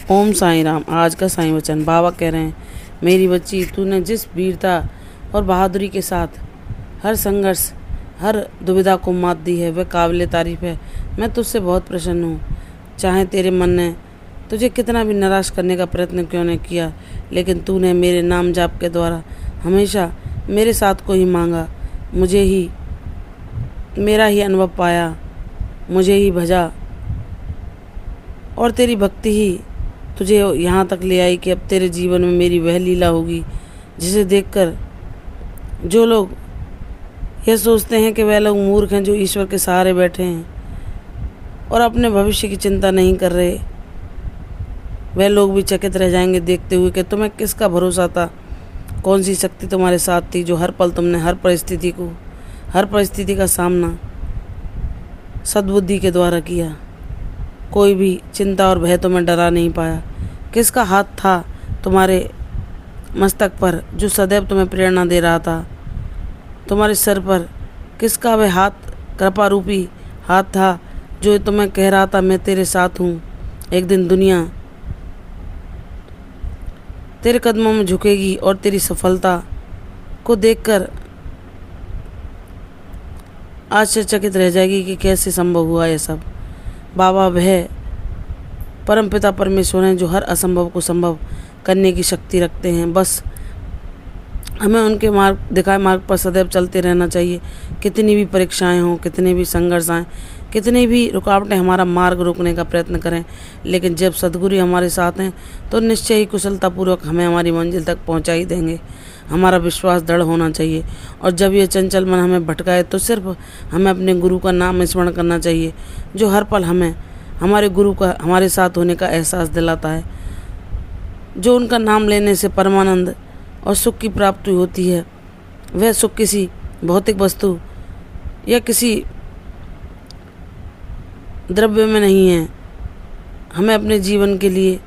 ओम साईं राम। आज का साईं वचन बाबा कह रहे हैं, मेरी बच्ची, तूने जिस वीरता और बहादुरी के साथ हर संघर्ष, हर दुविधा को मात दी है, वह काबिल तारीफ़ है। मैं तुझसे बहुत प्रसन्न हूँ। चाहे तेरे मन ने तुझे कितना भी निराश करने का प्रयत्न क्यों नहीं किया, लेकिन तूने मेरे नाम जाप के द्वारा हमेशा मेरे साथ को ही मांगा, मुझे ही, मेरा ही अनुभव पाया, मुझे ही भजा, और तेरी भक्ति ही तुझे यहाँ तक ले आई कि अब तेरे जीवन में मेरी वह लीला होगी जिसे देखकर जो लोग यह सोचते हैं कि वह लोग मूर्ख हैं जो ईश्वर के सहारे बैठे हैं और अपने भविष्य की चिंता नहीं कर रहे, वह लोग भी चकित रह जाएंगे देखते हुए कि तुम्हें किसका भरोसा था, कौन सी शक्ति तुम्हारे साथ थी, जो हर पल तुमने हर परिस्थिति का सामना सद्बुद्धि के द्वारा किया। कोई भी चिंता और भय तुम्हें डरा नहीं पाया। किसका हाथ था तुम्हारे मस्तक पर जो सदैव तुम्हें प्रेरणा दे रहा था? तुम्हारे सर पर किसका वह हाथ, कृपा रूपी हाथ था जो तुम्हें कह रहा था, मैं तेरे साथ हूँ। एक दिन दुनिया तेरे कदमों में झुकेगी और तेरी सफलता को देखकर आश्चर्यचकित रह जाएगी कि कैसे संभव हुआ यह सब। बाबा वह परमपिता परमेश्वर हैं जो हर असंभव को संभव करने की शक्ति रखते हैं। बस हमें उनके दिखाए मार्ग पर सदैव चलते रहना चाहिए। कितनी भी परीक्षाएं हों, कितने भी संघर्ष आएँ, कितनी भी रुकावटें हमारा मार्ग रोकने का प्रयत्न करें, लेकिन जब सद्गुरु हमारे साथ हैं तो निश्चय ही कुशलतापूर्वक हमें हमारी मंजिल तक पहुंचा ही देंगे। हमारा विश्वास दृढ़ होना चाहिए, और जब ये चंचल मन हमें भटकाए तो सिर्फ हमें अपने गुरु का नाम स्मरण करना चाहिए, जो हर पल हमें हमारे गुरु का हमारे साथ होने का एहसास दिलाता है। जो उनका नाम लेने से परमानंद और सुख की प्राप्ति होती है, वह सुख किसी भौतिक वस्तु या किसी द्रव्य में नहीं है। हमें अपने जीवन के लिए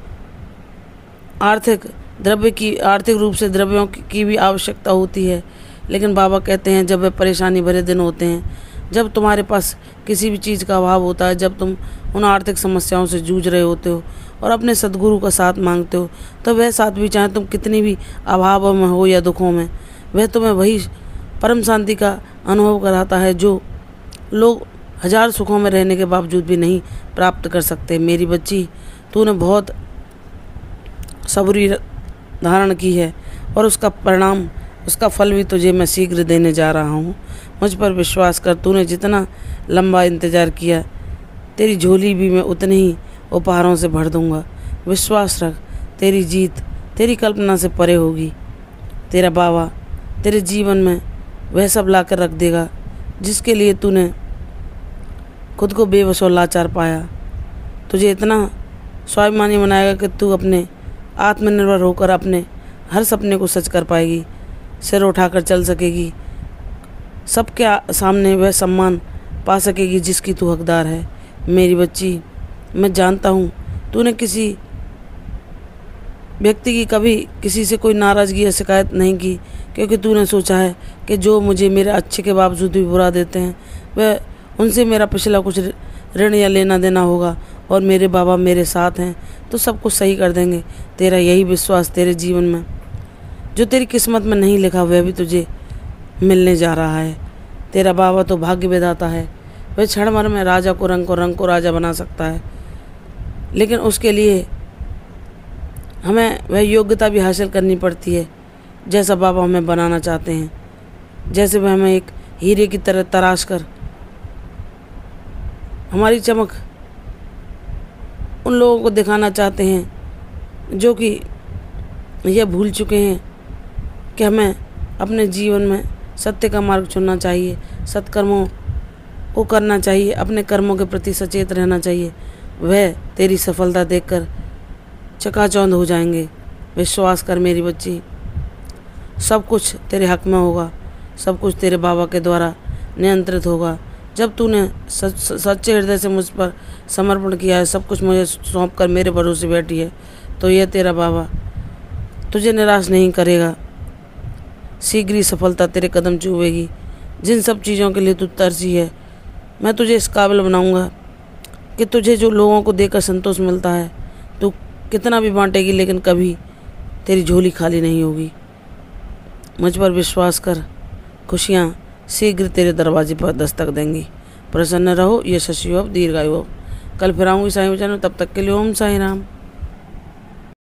आर्थिक रूप से द्रव्यों की भी आवश्यकता होती है, लेकिन बाबा कहते हैं जब वह परेशानी भरे दिन होते हैं, जब तुम्हारे पास किसी भी चीज़ का अभाव होता है, जब तुम उन आर्थिक समस्याओं से जूझ रहे होते हो और अपने सद्गुरु का साथ मांगते हो, तो वह साथ भी, चाहे तुम कितनी भी अभाव में हो या दुखों में, वह तुम्हें वही परम शांति का अनुभव कराता है जो लोग हजार सुखों में रहने के बावजूद भी नहीं प्राप्त कर सकते। मेरी बच्ची, तूने बहुत सबूरी धारण की है और उसका परिणाम, उसका फल भी तुझे मैं शीघ्र देने जा रहा हूँ। मुझ पर विश्वास कर। तूने जितना लंबा इंतज़ार किया, तेरी झोली भी मैं उतने ही उपहारों से भर दूँगा। विश्वास रख, तेरी जीत तेरी कल्पना से परे होगी। तेरा बाबा तेरे जीवन में वह सब ला कर रख देगा जिसके लिए तूने खुद को बेबस और लाचार पाया। तुझे इतना स्वाभिमानी बनाएगा कि तू अपने आत्मनिर्भर होकर अपने हर सपने को सच कर पाएगी, सिर उठाकर चल सकेगी, सबके सामने वह सम्मान पा सकेगी जिसकी तू हकदार है। मेरी बच्ची, मैं जानता हूँ तूने किसी व्यक्ति की कभी किसी से कोई नाराज़गी या शिकायत नहीं की, क्योंकि तूने सोचा है कि जो मुझे मेरे अच्छे के बावजूद भी बुरा देते हैं, वह उनसे मेरा पिछला कुछ ऋण या लेना देना होगा, और मेरे बाबा मेरे साथ हैं तो सब कुछ सही कर देंगे। तेरा यही विश्वास तेरे जीवन में, जो तेरी किस्मत में नहीं लिखा, वह भी तुझे मिलने जा रहा है। तेरा बाबा तो भाग्य विधाता है। वह क्षण भर में राजा को रंग को राजा बना सकता है, लेकिन उसके लिए हमें वह योग्यता भी हासिल करनी पड़ती है जैसा बाबा हमें बनाना चाहते हैं। जैसे वह हमें एक हीरे की तरह तराश कर हमारी चमक उन लोगों को दिखाना चाहते हैं जो कि यह भूल चुके हैं कि हमें अपने जीवन में सत्य का मार्ग चुनना चाहिए, सत्कर्मों को करना चाहिए, अपने कर्मों के प्रति सचेत रहना चाहिए। वह तेरी सफलता देखकर चकाचौंध हो जाएंगे। विश्वास कर मेरी बच्ची, सब कुछ तेरे हक में होगा, सब कुछ तेरे बाबा के द्वारा नियंत्रित होगा। जब तूने सच्चे हृदय से मुझ पर समर्पण किया है, सब कुछ मुझे सौंप कर मेरे भरोसे बैठी है, तो यह तेरा बाबा तुझे निराश नहीं करेगा। शीघ्र ही सफलता तेरे कदम चूमेगी। जिन सब चीज़ों के लिए तू तरसी है, मैं तुझे इस काबिल बनाऊंगा कि तुझे जो लोगों को देकर संतोष मिलता है, तू कितना भी बांटेगी लेकिन कभी तेरी झोली खाली नहीं होगी। मुझ पर विश्वास कर, खुशियाँ शीघ्र तेरे दरवाजे पर दस्तक देंगी। प्रसन्न रहो, यशस्वी हो, दीर्घायु हो। कल फिर आऊँगी साईं वचन में, तब तक के लिए ओम साईं राम।